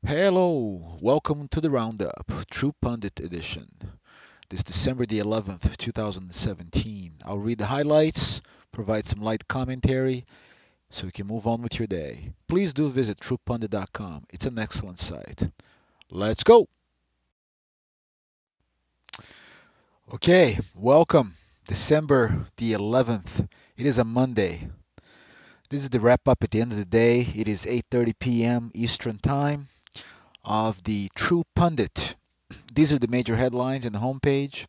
Hello, welcome to the Roundup, True Pundit edition. This December the 11th, 2017. I'll read the highlights, provide some light commentary, so you can move on with your day. Please do visit TruePundit.com. It's an excellent site. Let's go. Okay, welcome. December the 11th. It is a Monday. This is the wrap up at the end of the day. It is 8:30 p.m. Eastern Time of the True Pundit. These are the major headlines in the homepage.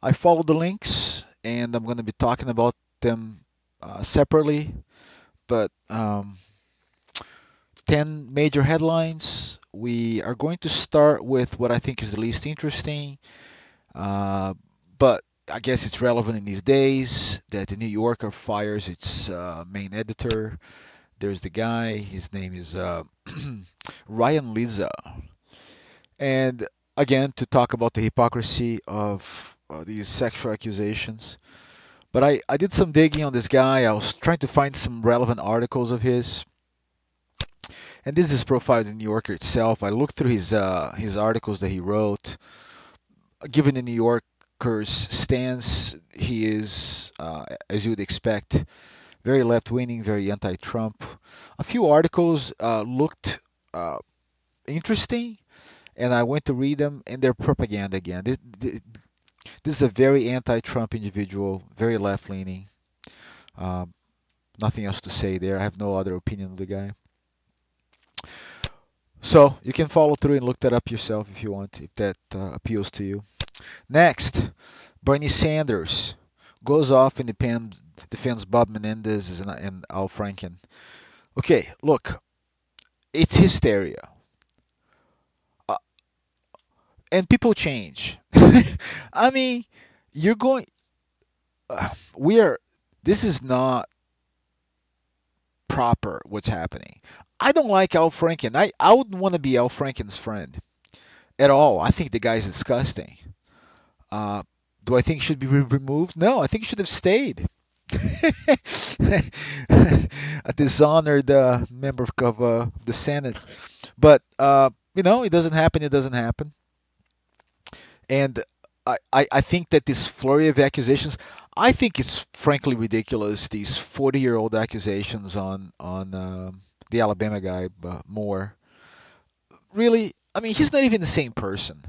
I followed the links and I'm going to be talking about them separately, but 10 major headlines. We are going to start with what I think is the least interesting, uh, but I guess it's relevant in these days that the New Yorker fires its main editor. There's the guy, his name is Ryan Liza. And again, to talk about the hypocrisy of these sexual accusations. But I did some digging on this guy. I was trying to find some relevant articles of his, and this is profiled in New Yorker itself. I looked through his articles that he wrote. Given the New Yorker's stance, he is, as you would expect, very left-leaning, very anti-Trump. A few articles looked uh, interesting, and I went to read them, and they're propaganda again. This is a very anti-Trump individual, very left-leaning. Um, Nothing else to say there. I have no other opinion of the guy. So you can follow through and look that up yourself if you want, if that appeals to you. Next, Bernie Sanders goes off and defends Bob Menendez and Al Franken. Okay, look, it's hysteria. Uh, and people change. I mean, you're going, we are, this is not proper what's happening. I don't like Al Franken. I wouldn't want to be Al Franken's friend at all. I think the guy's disgusting. Uh, do I think he should be removed? No, I think he should have stayed. A dishonored member of the Senate. But, it doesn't happen. It doesn't happen. And I think that this flurry of accusations, I think it's frankly ridiculous. These 40-year-old accusations on the Alabama guy, Moore. Really, I mean, he's not even the same person.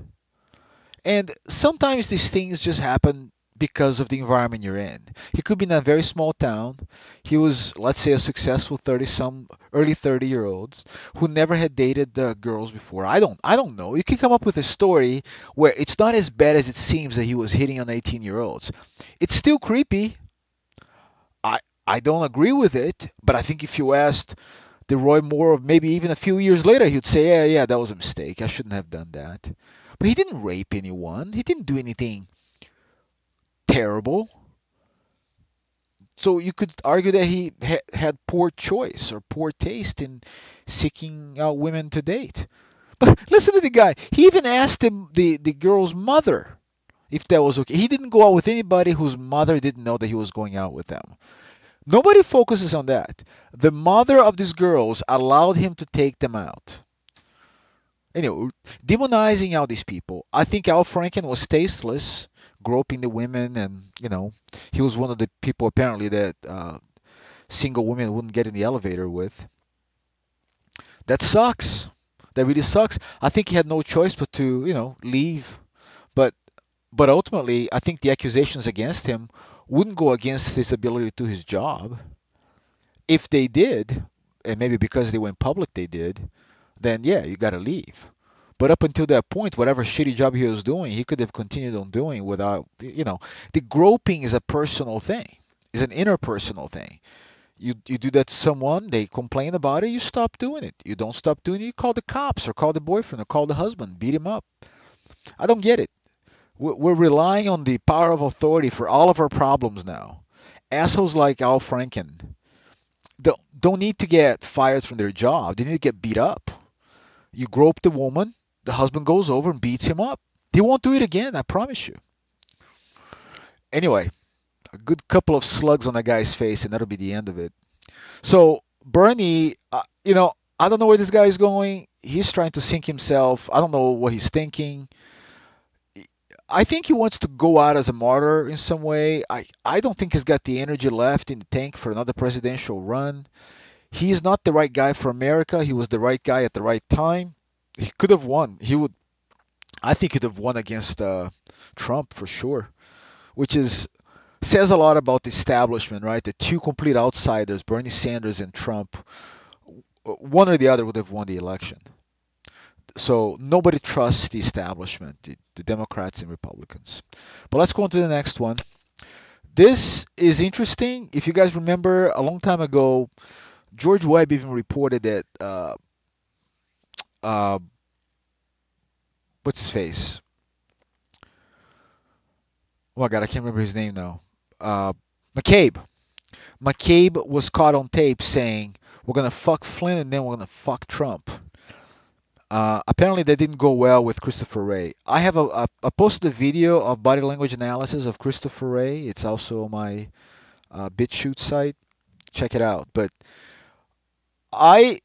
And sometimes these things just happen because of the environment you're in. He could be in a very small town. He was, let's say, a successful 30 some early 30-year-olds who never had dated girls before. I don't know. You can come up with a story where it's not as bad as it seems that he was hitting on 18-year-olds. It's still creepy. I I don't agree with it, but I think if you asked the Roy Moore of maybe even a few years later, he'd say, yeah, yeah, that was a mistake. I shouldn't have done that. But he didn't rape anyone. He didn't do anything terrible. So you could argue that he had poor choice or poor taste in seeking out women to date. But listen to the guy. He even asked him the girl's mother if that was okay. He didn't go out with anybody whose mother didn't know that he was going out with them. Nobody focuses on that. The mother of these girls allowed him to take them out. Anyway, demonizing all these people. I think Al Franken was tasteless, groping the women, and he was one of the people apparently that single women wouldn't get in the elevator with. That sucks. That really sucks. I think he had no choice but to leave. But ultimately, I think the accusations against him wouldn't go against his ability to do his job. If they did, and maybe because they went public, they did, then yeah, you got to leave. But up until that point, whatever shitty job he was doing, he could have continued on doing without, the groping is a personal thing, is an interpersonal thing. You do that to someone, they complain about it, you stop doing it. You don't stop doing it, you call the cops or call the boyfriend or call the husband, beat him up. I don't get it. We're relying on the power of authority for all of our problems now. Assholes like Al Franken don't need to get fired from their job. They need to get beat up. You grope the woman, the husband goes over and beats him up. He won't do it again, I promise you. Anyway, a good couple of slugs on that guy's face, and that'll be the end of it. So Bernie, I don't know where this guy is going. He's trying to sink himself. I don't know what he's thinking. I think he wants to go out as a martyr in some way. I don't think he's got the energy left in the tank for another presidential run. He's not the right guy for America. He was the right guy at the right time. He could have won. He would. I think he'd have won against Trump for sure, which is says a lot about the establishment, right? The two complete outsiders, Bernie Sanders and Trump, one or the other would have won the election. So nobody trusts the establishment, the Democrats and Republicans. But let's go on to the next one. This is interesting. If you guys remember, a long time ago, George Webb even reported that uh, what's his face? Oh my God, I can't remember his name now. Uh, McCabe. McCabe was caught on tape saying, "We're gonna fuck Flynn and then we're gonna fuck Trump." Apparently, that didn't go well with Christopher Wray. I have a posted a video of body language analysis of Christopher Wray. It's also on my BitChute site. Check it out. But I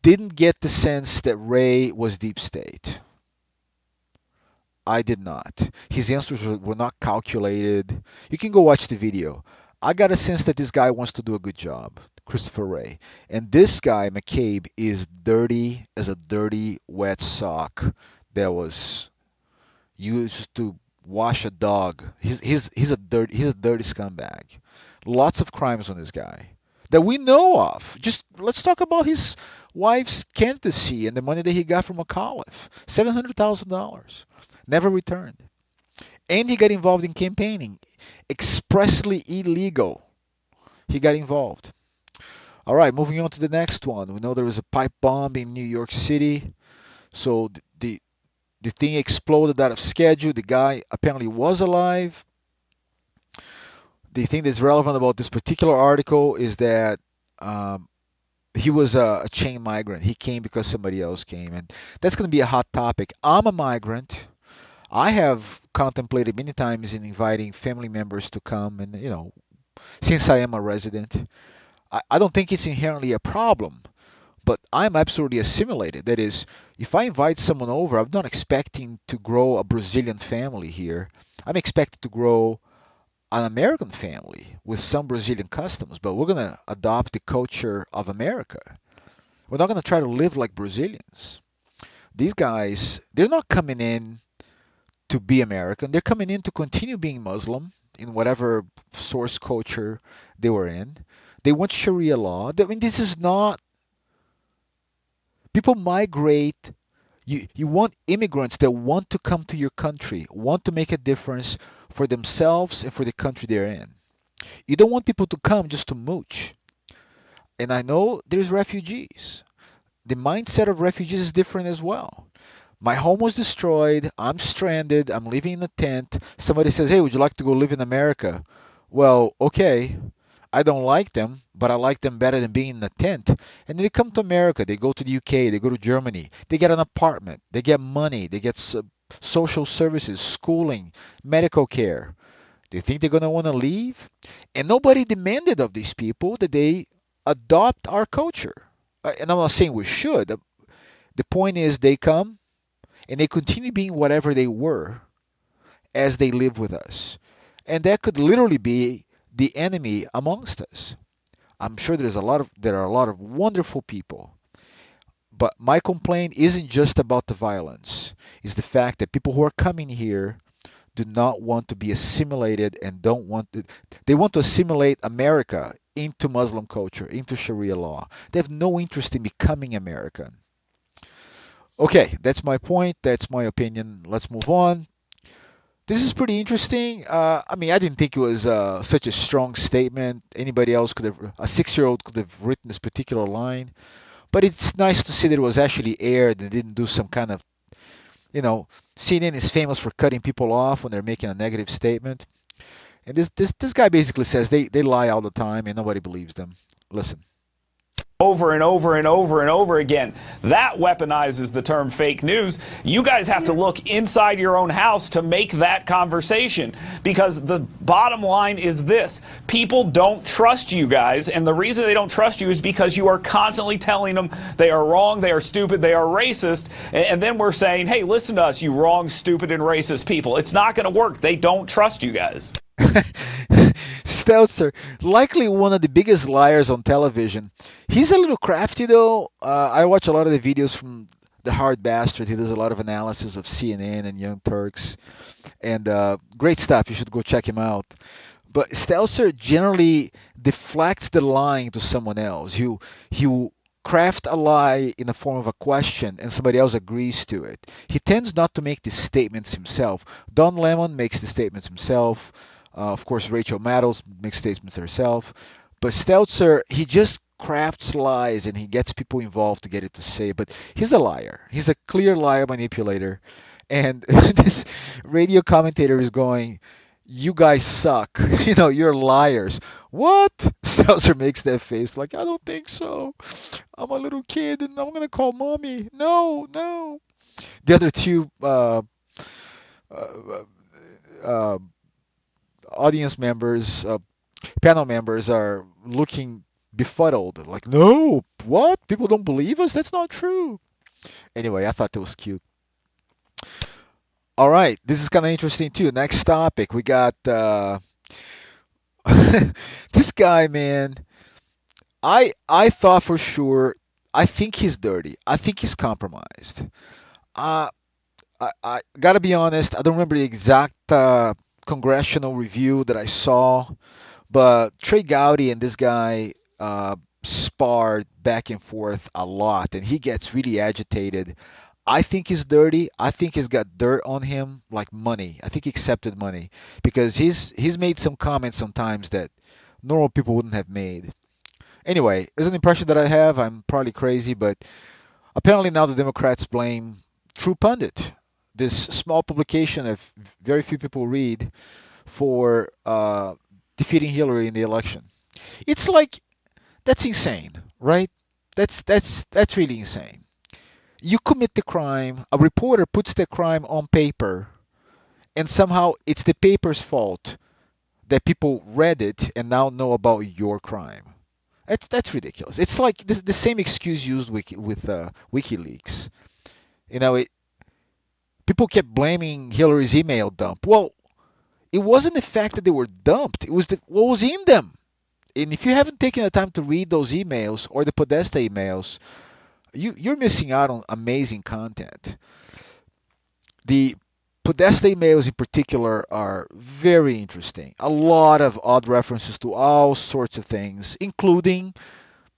didn't get the sense that Wray was deep state. I did not. His answers were not calculated. You can go watch the video. I got a sense that this guy wants to do a good job, Christopher Wray. And this guy, McCabe, is dirty as a dirty, wet sock that was used to wash a dog. He's a dirty scumbag. Lots of crimes on this guy that we know of. Just let's talk about his wife's candidacy and the money that he got from McAuliffe. $700,000. Never returned. And he got involved in campaigning. Expressly illegal. He got involved. All right, moving on to the next one. We know there was a pipe bomb in New York City. So the thing exploded out of schedule. The guy apparently was alive. The thing that's relevant about this particular article is that um, he was a chain migrant. He came because somebody else came, and that's going to be a hot topic. I'm a migrant. I have contemplated many times in inviting family members to come, and since I am a resident, I don't think it's inherently a problem. But I'm absolutely assimilated. That is, if I invite someone over, I'm not expecting to grow a Brazilian family here. I'm expected to grow an American family with some Brazilian customs, but we're going to adopt the culture of America. We're not going to try to live like Brazilians. These guys, they're not coming in to be American. They're coming in to continue being Muslim in whatever source culture they were in. They want Sharia law. I mean, this is not. People migrate. You want immigrants that want to come to your country, want to make a difference for themselves and for the country they're in. You don't want people to come just to mooch. And I know there's refugees. The mindset of refugees is different as well. My home was destroyed. I'm stranded. I'm living in a tent. Somebody says, "Hey, would you like to go live in America?" Well, okay. I don't like them, but I like them better than being in a tent. And then they come to America. They go to the UK. They go to Germany. They get an apartment. They get money. They get social services, schooling, medical care. Do you think they're going to want to leave? And nobody demanded of these people that they adopt our culture. And I'm not saying we should. The point is they come and they continue being whatever they were as they live with us. And that could literally be the enemy amongst us. I'm sure there are a lot of wonderful people, but my complaint isn't just about the violence. It's the fact that people who are coming here do not want to be assimilated and don't want to, they want to assimilate America into Muslim culture, into Sharia law. They have no interest in becoming American. Okay, that's my point. That's my opinion. Let's move on. This is pretty interesting. I mean, I didn't think it was such a strong statement. Anybody else could have, a 6-year-old could have written this particular line. But it's nice to see that it was actually aired and didn't do some kind of, you know, CNN is famous for cutting people off when they're making a negative statement. And this guy basically says they lie all the time and nobody believes them. Listen. over and over and over and over again. That weaponizes the term fake news. You guys have to look inside your own house to make that conversation, because the bottom line is this: people don't trust you guys, and the reason they don't trust you is because you are constantly telling them they are wrong, they are stupid, they are racist, and then we're saying, hey, listen to us, you wrong, stupid, and racist people. It's not going to work. They don't trust you guys. Stelzer, likely one of the biggest liars on television. He's a little crafty though. I watch a lot of the videos from the Hard Bastard. He does a lot of analysis of CNN and Young Turks, and great stuff. You should go check him out. But Stelzer generally deflects the lie to someone else. You craft a lie in the form of a question, and somebody else agrees to it. He tends not to make the statements himself. Don Lemon makes the statements himself. Of course, Rachel Maddow makes statements herself. But Stelzer, he just crafts lies and he gets people involved to get it to say. But he's a liar. He's a clear liar manipulator. And this radio commentator is going, "You guys suck. You're liars." What? Stelzer makes that face like, "I don't think so. I'm a little kid and I'm gonna call mommy." No, no. The other two uh, uh, audience members, panel members, are looking befuddled. Like, no, what? People don't believe us? That's not true. Anyway, I thought that was cute. All right, this is kind of interesting too. Next topic, we got this guy, man. I thought for sure. I think he's dirty. I think he's compromised. Uh, I gotta be honest. I don't remember the exact congressional review that I saw, but Trey Gowdy and this guy sparred back and forth a lot, and he gets really agitated. I think he's dirty. I think he's got dirt on him, like money. I think he accepted money because he's made some comments sometimes that normal people wouldn't have made. Anyway, there's an impression that I have. I'm probably crazy, but apparently now the Democrats blame TruePundit, this small publication that very few people read, for defeating Hillary in the election. It's like that's insane, right? That's really insane. You commit the crime, a reporter puts the crime on paper, and somehow it's the paper's fault that people read it and now know about your crime. That's ridiculous. It's like the same excuse used with WikiLeaks. You know, people kept blaming Hillary's email dump. Well, it wasn't the fact that they were dumped. It was what was in them. And if you haven't taken the time to read those emails or the Podesta emails, you're missing out on amazing content. The Podesta emails in particular are very interesting. A lot of odd references to all sorts of things, including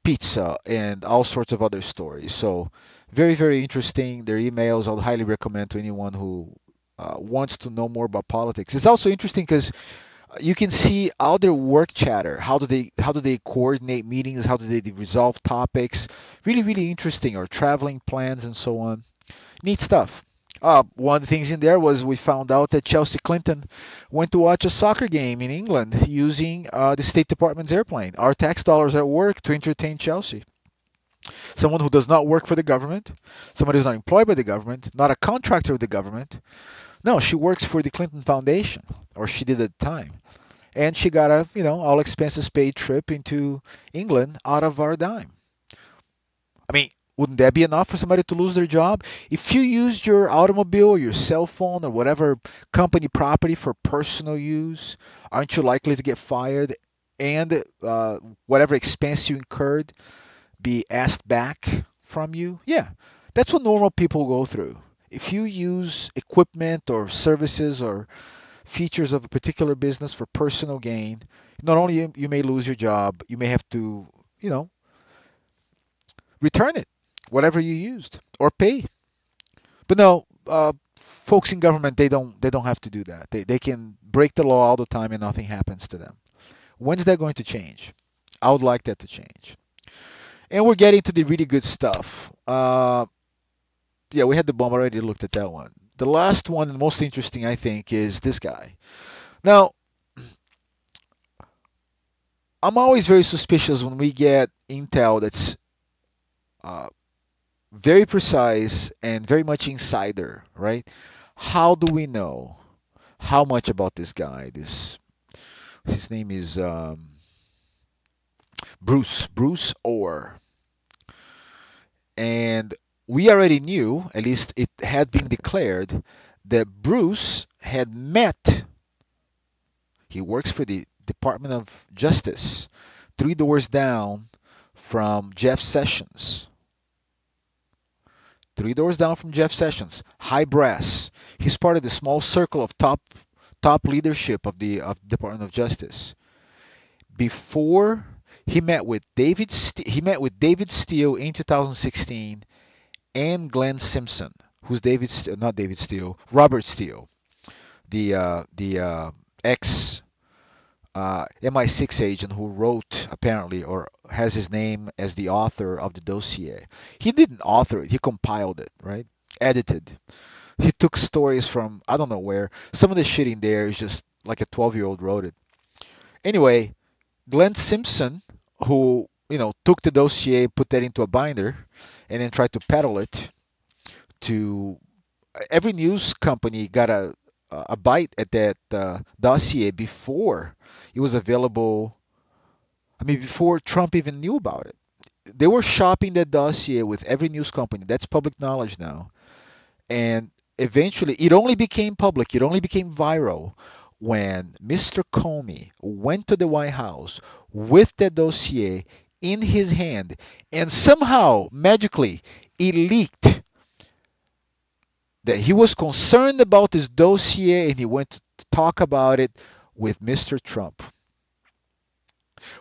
pizza and all sorts of other stories. So very, very interesting. Their emails I would highly recommend to anyone who wants to know more about politics. It's also interesting because you can see all their work chatter. How do they coordinate meetings? How do they resolve topics? Really, really interesting. Or traveling plans and so on. Neat stuff. One of the things in there was we found out that Chelsea Clinton went to watch a soccer game in England using the State Department's airplane. Our tax dollars at work to entertain Chelsea. Someone who does not work for the government, somebody who's not employed by the government, not a contractor of the government. No, she works for the Clinton Foundation, or she did at the time. And she got a, all expenses paid trip into England out of our dime. I mean, wouldn't that be enough for somebody to lose their job? If you used your automobile or your cell phone or whatever company property for personal use, aren't you likely to get fired and whatever expense you incurred be asked back from you? Yeah, that's what normal people go through. If you use equipment or services or features of a particular business for personal gain, not only you may lose your job, you may have to, you know, return it, whatever you used, or pay. But no, folks in government they don't have to do that. They can break the law all the time and nothing happens to them. When's that going to change? I would like that to change. And we're getting to the really good stuff. Yeah, we had the bomb already. Looked at that one. The last one, and most interesting, I think, is this guy. Now, I'm always very suspicious when we get intel that's uh, very precise and very much insider, right? How do we know how much about this guy? This his name is Bruce Orr, and we already knew, at least it had been declared, that Bruce had met. He works for the Department of Justice, three doors down from Jeff Sessions. Three doors down from Jeff Sessions, high brass. He's part of the small circle of top leadership of the Department of Justice. Before he met with David Steele in 2016 and Glenn Simpson, who's not David Steele, Robert Steele, the ex MI6 agent who wrote apparently or has his name as the author of the dossier. He didn't author it; he compiled it, right? Edited. He took stories from I don't know where. Some of the shit in there is just like a 12-year-old wrote it. Anyway, Glenn Simpson, who took the dossier, put that into a binder, and then tried to peddle it to every news company got a bite at that dossier before it was available. I mean, before Trump even knew about it. They were shopping that dossier with every news company. That's public knowledge now. And eventually, it only became public, it only became viral when Mr. Comey went to the White House with that dossier in his hand, and somehow, magically, it leaked that he was concerned about this dossier and he went to talk about it with Mr. Trump,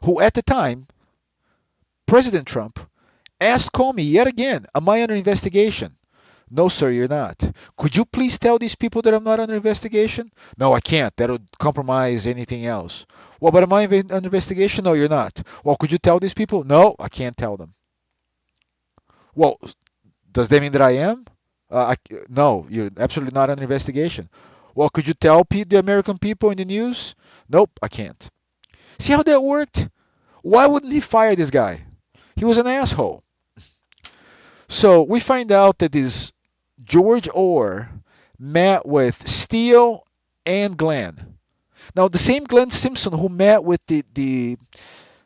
who at the time, President Trump, asked Comey yet again, am I under investigation? No, sir, you're not. Could you please tell these people that I'm not under investigation? No, I can't. That would compromise anything else. Well, but am I under investigation? No, you're not. Well, could you tell these people? No, I can't tell them. Well, does that mean that I am? No, you're absolutely not under investigation. Well, could you tell the American people in the news? Nope, I can't. See how that worked? Why wouldn't he fire this guy? He was an asshole. So we find out that this George Orr met with Steele and Glenn. Now, the same Glenn Simpson who met with the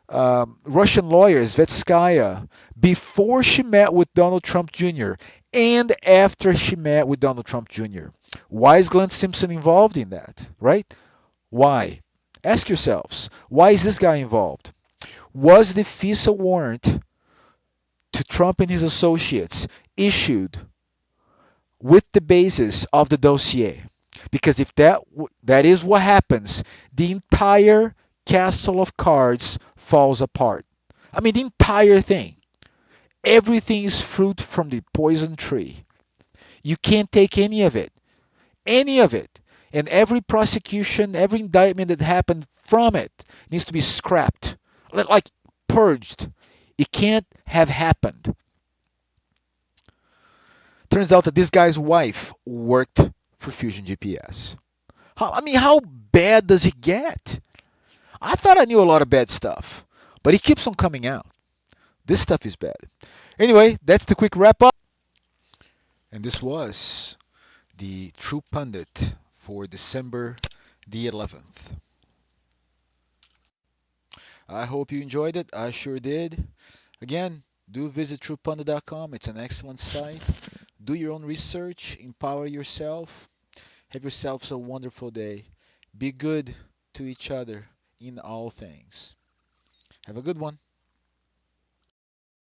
Russian lawyer Svetskaya before she met with Donald Trump Jr. and after she met with Donald Trump Jr. Why is Glenn Simpson involved in that, right? Why? Ask yourselves, why is this guy involved? Was the FISA warrant to Trump and his associates issued with the basis of the dossier? Because if that is what happens, the entire castle of cards falls apart. I mean, the entire thing. Everything is fruit from the poison tree. You can't take any of it. Any of it. And every prosecution, every indictment that happened from it needs to be scrapped. Like purged. It can't have happened. Turns out that this guy's wife worked for Fusion GPS. How bad does it get? I thought I knew a lot of bad stuff, but it keeps on coming out. This stuff is bad. Anyway, that's the quick wrap up. And this was the True Pundit for December the 11th. I hope you enjoyed it. I sure did. Again, do visit truepundit.com. It's an excellent site. Do your own research, empower yourself. Have yourselves a wonderful day. Be good to each other in all things. Have a good one.